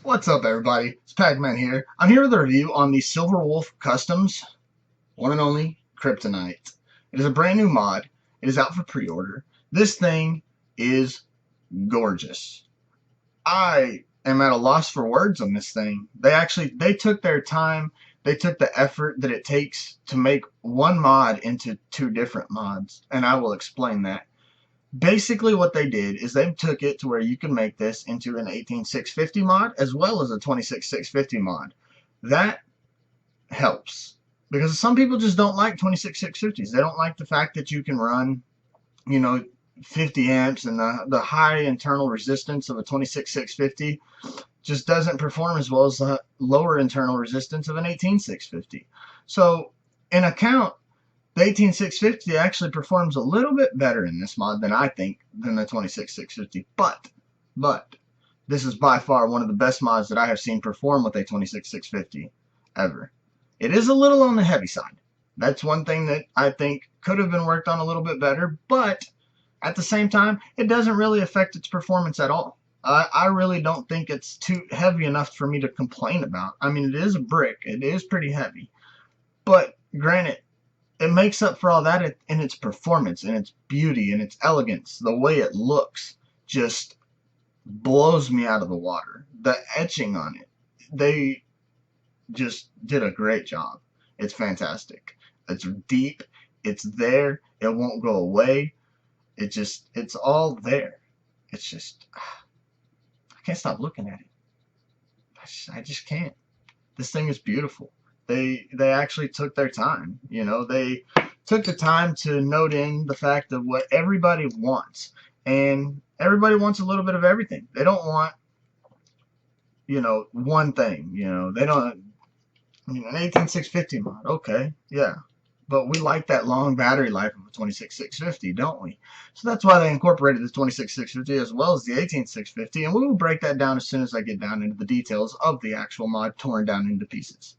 What's up, everybody? It's Pac-Man here. I'm here with a review on the Silver Wolf Customs one and only Kryptonite. It is a brand new mod. It is out for pre-order. This thing is gorgeous. I am at a loss for words on this thing. They took their time. They took the effort that it takes to make one mod into two different mods, and I will explain that. Basically what they did is they took it to where you can make this into an 18650 mod as well as a 26650 mod. That helps because some people just don't like 26650s. They don't like the fact that you can run, 50 amps, and the high internal resistance of a 26650 just doesn't perform as well as the lower internal resistance of an 18650. So in account, the 18650 actually performs a little bit better in this mod than I think than the 26650. But this is by far one of the best mods that I have seen perform with a 26650 ever. It is a little on the heavy side. That's one thing that I think could have been worked on a little bit better, but at the same time, it doesn't really affect its performance at all. I really don't think it's too heavy enough for me to complain about. I mean, it is a brick. It is pretty heavy. But granted, it makes up for all that in its performance, in its beauty, in its elegance. The way it looks just blows me out of the water. The etching on it, they just did a great job. It's fantastic. It's deep. It's there. It won't go away. It's all there. It's just, I can't stop looking at it. I just can't. This thing is beautiful. They actually took their time. They took the time to note in the fact of what everybody wants. And everybody wants a little bit of everything. They don't want, one thing. They don't, an 18650 mod. Okay, yeah. But we like that long battery life of a 26650, don't we? So that's why they incorporated the 26650 as well as the 18650. And we will break that down as soon as I get down into the details of the actual mod torn down into pieces.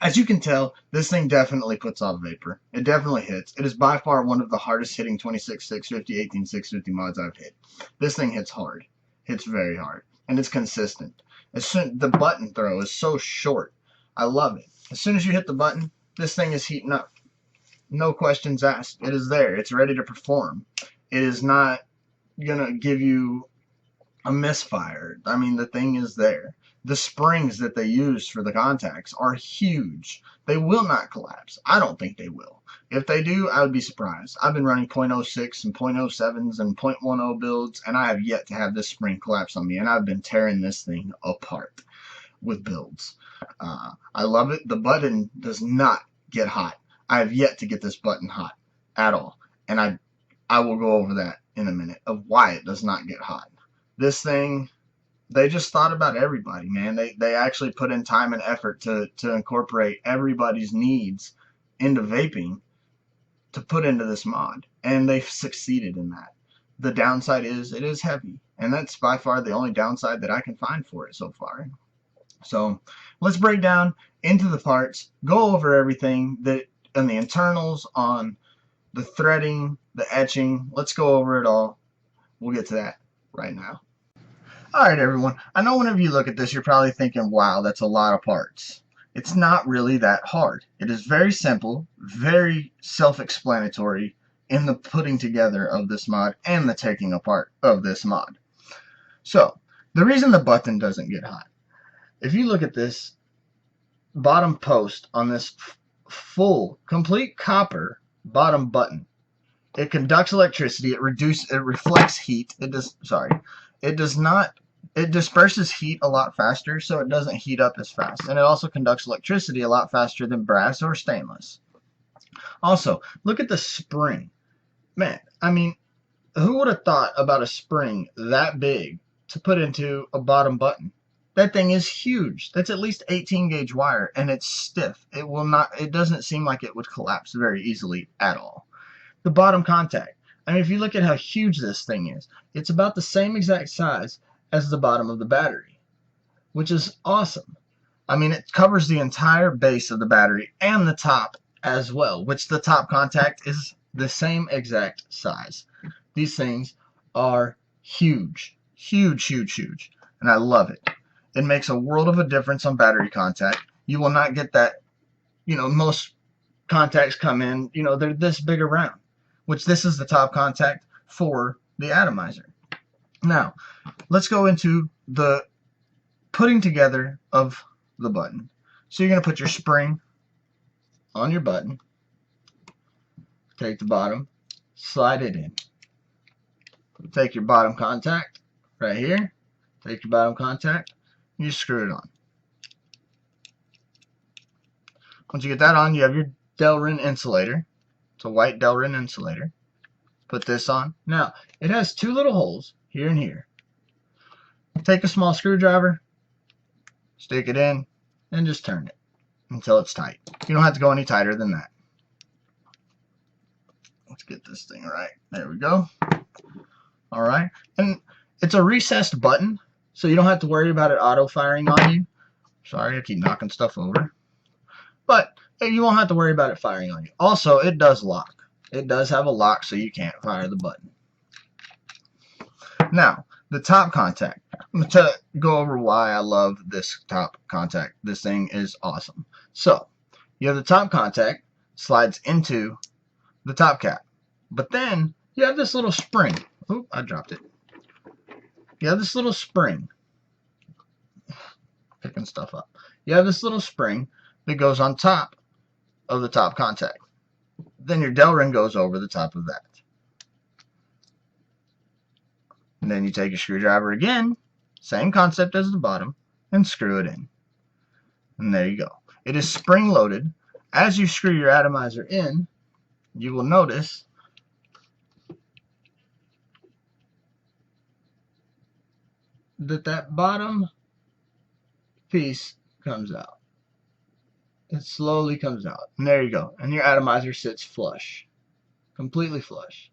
As you can tell, this thing definitely puts off vapor. It definitely hits. It is by far one of the hardest hitting 26650, 18650 mods I've hit. This thing hits hard. Hits very hard. And it's consistent. The button throw is so short. I love it. As soon as you hit the button, this thing is heating up. No questions asked. It is there. It's ready to perform. It is not going to give you a misfire. I mean, the thing is there. The springs that they use for the contacts are huge. They will not collapse. I don't think they will. If they do, I would be surprised. I've been running 0.06 and 0.07s and 0.10 builds, and I have yet to have this spring collapse on me, and I've been tearing this thing apart with builds. I love it. The button does not get hot. I have yet to get this button hot at all, and I will go over that in a minute of why it does not get hot. This thing, they just thought about everybody, man. They actually put in time and effort to incorporate everybody's needs into vaping to put into this mod, and they've succeeded in that. The downside is it is heavy, and that's by far the only downside that I can find for it so far. So let's break down into the parts, go over everything that on the internals, on the threading, the etching. Let's go over it all. We'll get to that right now. Alright, everyone, I know whenever you look at this, you're probably thinking, wow, that's a lot of parts. It's not really that hard. It is very simple, very self-explanatory in the putting together of this mod and the taking apart of this mod. So, the reason the button doesn't get hot, if you look at this bottom post on this full, complete copper bottom button, it conducts electricity, it reflects heat, it disperses heat a lot faster, so it doesn't heat up as fast. And it also conducts electricity a lot faster than brass or stainless. Also, look at the spring. Man, I mean, who would have thought about a spring that big to put into a bottom button? That thing is huge. That's at least 18 gauge wire, and it's stiff. It doesn't seem like it would collapse very easily at all. The bottom contact. I mean, if you look at how huge this thing is, it's about the same exact size as the bottom of the battery, which is awesome. I mean, it covers the entire base of the battery and the top as well, which the top contact is the same exact size. These things are huge, huge, huge, huge, and I love it. It makes a world of a difference on battery contact. You will not get that, most contacts come in, they're this big around, which this is the top contact for the atomizer. Now, let's go into the putting together of the button. So you're going to put your spring on your button, take the bottom, slide it in. Take your bottom contact right here, take your bottom contact, and you screw it on. Once you get that on, you have your Delrin insulator. It's a white Delrin insulator. Put this on. Now, it has two little holes here and here. Take a small screwdriver, stick it in, and just turn it until it's tight. You don't have to go any tighter than that. Let's get this thing right. There we go. Alright, and it's a recessed button, so you don't have to worry about it auto-firing on you. Sorry, I keep knocking stuff over. But you won't have to worry about it firing on you. Also, it does lock. It does have a lock, so you can't fire the button. Now, the top contact. I'm going to go over why I love this top contact. This thing is awesome. So, you have the top contact, slides into the top cap. But then, you have this little spring. Oop, I dropped it. You have this little spring. Picking stuff up. You have this little spring that goes on top of the top contact. Then your Delrin goes over the top of that. And then you take your screwdriver again, same concept as the bottom, and screw it in. And there you go. It is spring loaded. As you screw your atomizer in, you will notice that bottom piece comes out. It slowly comes out. And there you go. And your atomizer sits flush. Completely flush.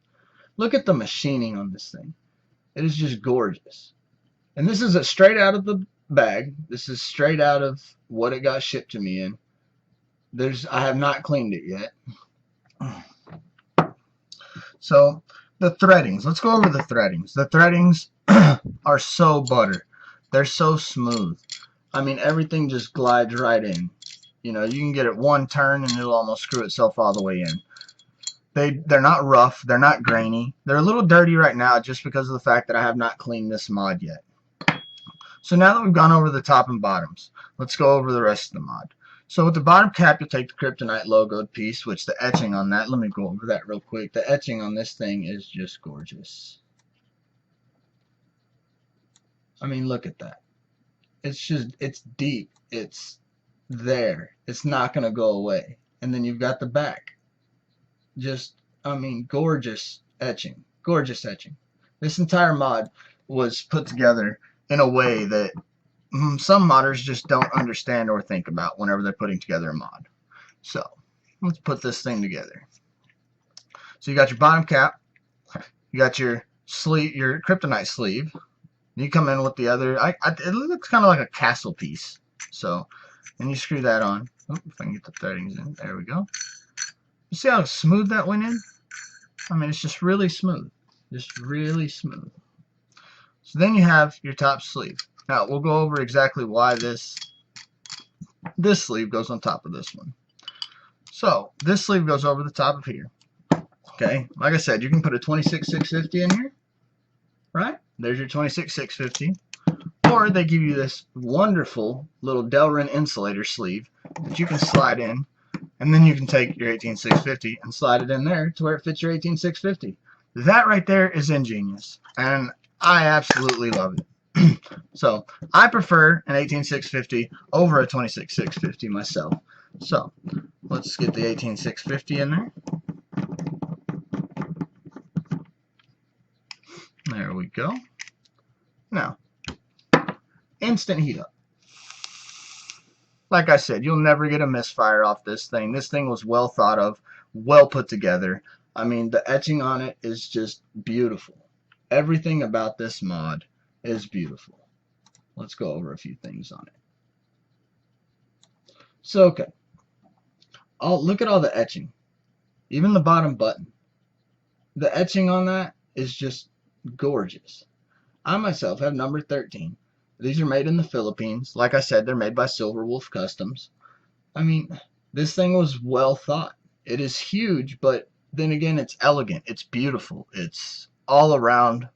Look at the machining on this thing. It is just gorgeous. And this is straight out of the bag. This is straight out of what it got shipped to me in. I have not cleaned it yet. So, the threadings. Let's go over the threadings. The threadings are so butter. They're so smooth. I mean, everything just glides right in. You can get it one turn and it'll almost screw itself all the way in. They're not rough. They're not grainy. They're a little dirty right now just because of the fact that I have not cleaned this mod yet. So now that we've gone over the top and bottoms, let's go over the rest of the mod. So with the bottom cap, you'll take the Kryptonite logoed piece, which the etching on that, let me go over that real quick. The etching on this thing is just gorgeous. I mean, look at that. It's deep. It's there. It's not going to go away. And then you've got the back. Gorgeous etching. Gorgeous etching. This entire mod was put together in a way that some modders just don't understand or think about whenever they're putting together a mod. So, let's put this thing together. So you got your bottom cap, you got your sleeve, your Kryptonite sleeve. You come in with the other, it looks kind of like a castle piece. So, and you screw that on. Oh, if I can get the threadings in, there we go. You see how smooth that went in? I mean, it's just really smooth. Just really smooth. So then you have your top sleeve. Now, we'll go over exactly why this sleeve goes on top of this one. So, this sleeve goes over the top of here. Okay, like I said, you can put a 26-650 in here. Right? There's your 26-650. Or they give you this wonderful little Delrin insulator sleeve that you can slide in. And then you can take your 18-650 and slide it in there to where it fits your 18-650. That right there is ingenious. And I absolutely love it. So, I prefer an 18-650 over a 26-650 myself. So, let's get the 18-650 in there. There we go. Now, instant heat up. Like I said, you'll never get a misfire off this thing. This thing was well thought of, well put together. I mean, the etching on it is just beautiful. Everything about this mod is beautiful. Let's go over a few things on it. So, okay. Look at all the etching. Even the bottom button. The etching on that is just gorgeous. I myself have number 13. These are made in the Philippines. Like I said, they're made by Silver Wolf Customs. I mean, this thing was well thought. It is huge, but then again, it's elegant. It's beautiful. It's all around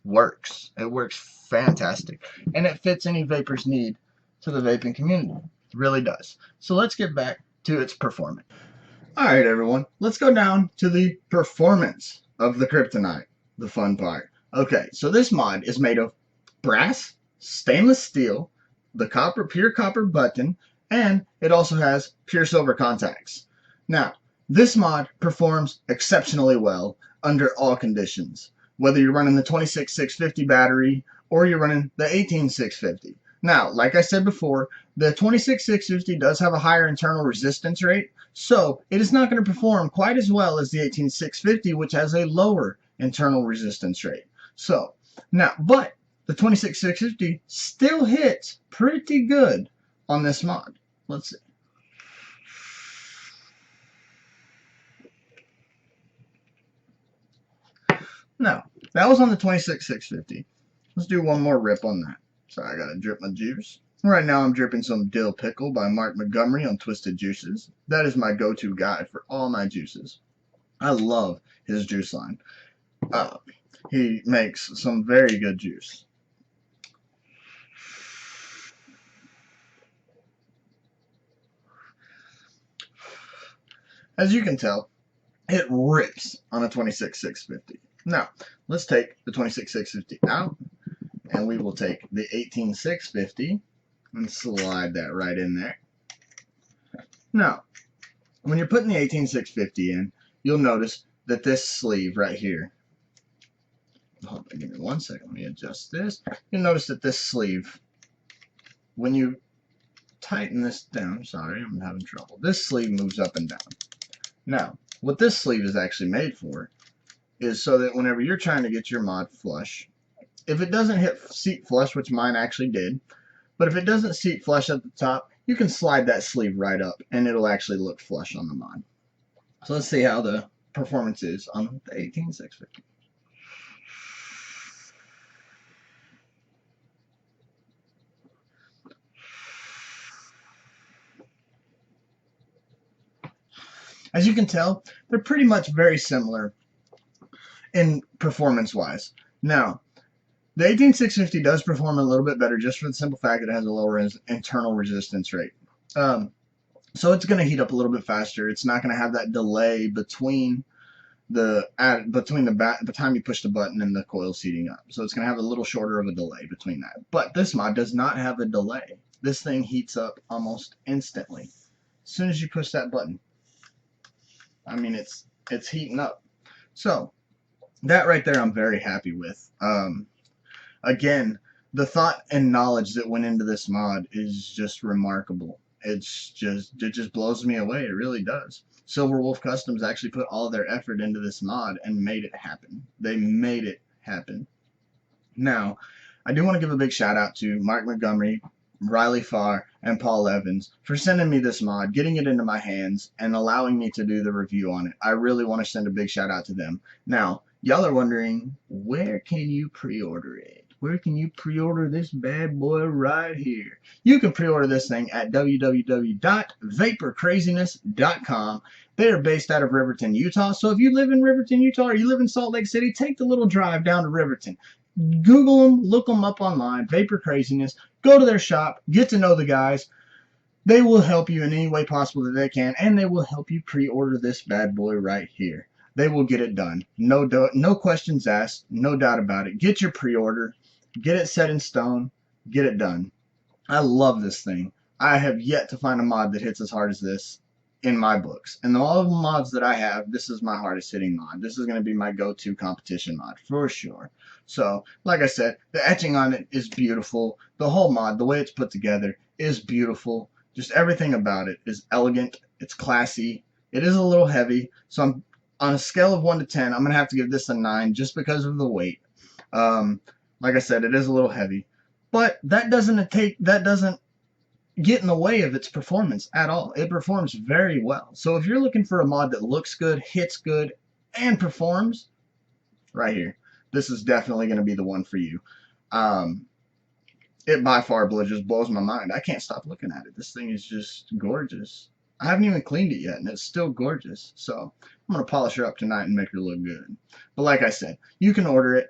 works. It works fantastic. And it fits any vapor's need to the vaping community. It really does. So let's get back to its performance. All right, everyone. Let's go down to the performance of the Kryptonite, the fun part. Okay, so this mod is made of brass, stainless steel, the pure copper button, and it also has pure silver contacts. Now, this mod performs exceptionally well under all conditions, whether you're running the 26650 battery or you're running the 18650. Now, like I said before, the 26650 does have a higher internal resistance rate, so it is not going to perform quite as well as the 18650, which has a lower internal resistance rate. So, now, but the 26650 still hits pretty good on this mod. Let's see. Now, that was on the 26650. Let's do one more rip on that. Sorry, I gotta drip my juice. Right now I'm dripping some Dill Pickle by Mark Montgomery on Twizted Juices. That is my go-to guide for all my juices. I love his juice line. He makes some very good juice. As you can tell, it rips on a 26650. Now, let's take the 26650 out, and we will take the 18650 and slide that right in there. Now, when you're putting the 18650 in, you'll notice that this sleeve right here, hold on, give me 1 second, let me adjust this. You'll notice that this sleeve, when you tighten this down, sorry, I'm having trouble, this sleeve moves up and down. Now, what this sleeve is actually made for is so that whenever you're trying to get your mod flush, if it doesn't hit seat flush, which mine actually did, but if it doesn't seat flush at the top, you can slide that sleeve right up and it'll actually look flush on the mod. So let's see how the performance is on the 18650. As you can tell, they're pretty much very similar in performance-wise. Now, the 18650 does perform a little bit better just for the simple fact that it has a lower internal resistance rate. So it's going to heat up a little bit faster. It's not going to have that delay between the time you push the button and the coil's heating up. So it's going to have a little shorter of a delay between that. But this mod does not have a delay. This thing heats up almost instantly. As soon as you push that button, I mean, it's heating up. So that right there I'm very happy with. Again, the thought and knowledge that went into this mod is just remarkable. It just blows me away. It really does. Silver Wolf Customs actually put all their effort into this mod and made it happen. They made it happen. Now, I do want to give a big shout out to Mark Montgomery, Riley Farr, and Paul Evans for sending me this mod, getting it into my hands, and allowing me to do the review on it. I really want to send a big shout out to them. Now, y'all are wondering, where can you pre-order it? Where can you pre-order this bad boy right here? You can pre-order this thing at www.vaporcraziness.com. They are based out of Riverton, Utah. So if you live in Riverton, Utah, or you live in Salt Lake City, take the little drive down to Riverton. Google them, look them up online, Vapor Craziness. Go to their shop, get to know the guys. They will help you in any way possible that they can, and they will help you pre-order this bad boy right here. They will get it done. No questions asked, no doubt about it. Get your pre-order, get it set in stone, get it done. I love this thing. I have yet to find a mod that hits as hard as this in my books. And all of the mods that I have, this is my hardest hitting mod. This is going to be my go-to competition mod for sure. So, like I said, the etching on it is beautiful. The whole mod, the way it's put together, is beautiful. Just everything about it is elegant. It's classy. It is a little heavy. So I'm on a scale of 1 to 10, I'm going to have to give this a 9 just because of the weight. Like I said, it is a little heavy. But that doesn't get in the way of its performance at all. It performs very well. So if you're looking for a mod that looks good, hits good, and performs, right here. This is definitely going to be the one for you. It by far just blows my mind. I can't stop looking at it. This thing is just gorgeous. I haven't even cleaned it yet, and it's still gorgeous. So I'm going to polish her up tonight and make her look good. But like I said, you can order it.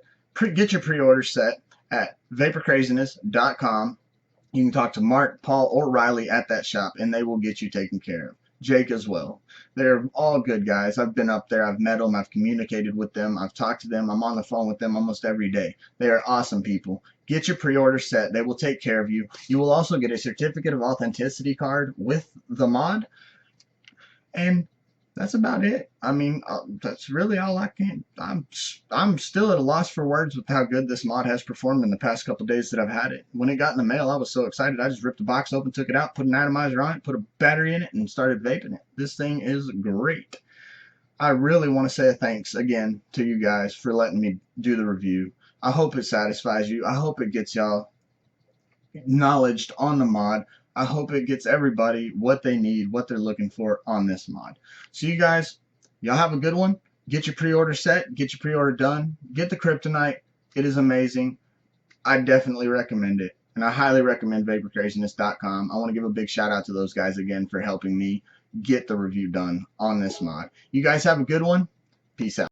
Get your pre-order set at vaporcraziness.com. You can talk to Mark, Paul, or Riley at that shop, and they will get you taken care of. Jake as well. They're all good guys. I've been up there. I've met them. I've communicated with them. I've talked to them. I'm on the phone with them almost every day. They are awesome people. Get your pre-order set. They will take care of you. You will also get a certificate of authenticity card with the mod. And that's about it. I mean, that's really all I can. I'm still at a loss for words with how good this mod has performed in the past couple days that I've had it. When it got in the mail, I was so excited. I just ripped the box open, took it out, put an atomizer on it, put a battery in it, and started vaping it. This thing is great. I really want to say a thanks again to you guys for letting me do the review. I hope it satisfies you. I hope it gets y'all knowledge on the mod. I hope it gets everybody what they need, what they're looking for on this mod. So you guys, y'all have a good one. Get your pre-order set. Get your pre-order done. Get the Kryptonite. It is amazing. I definitely recommend it. And I highly recommend vaporcraziness.com. I want to give a big shout out to those guys again for helping me get the review done on this mod. You guys have a good one. Peace out.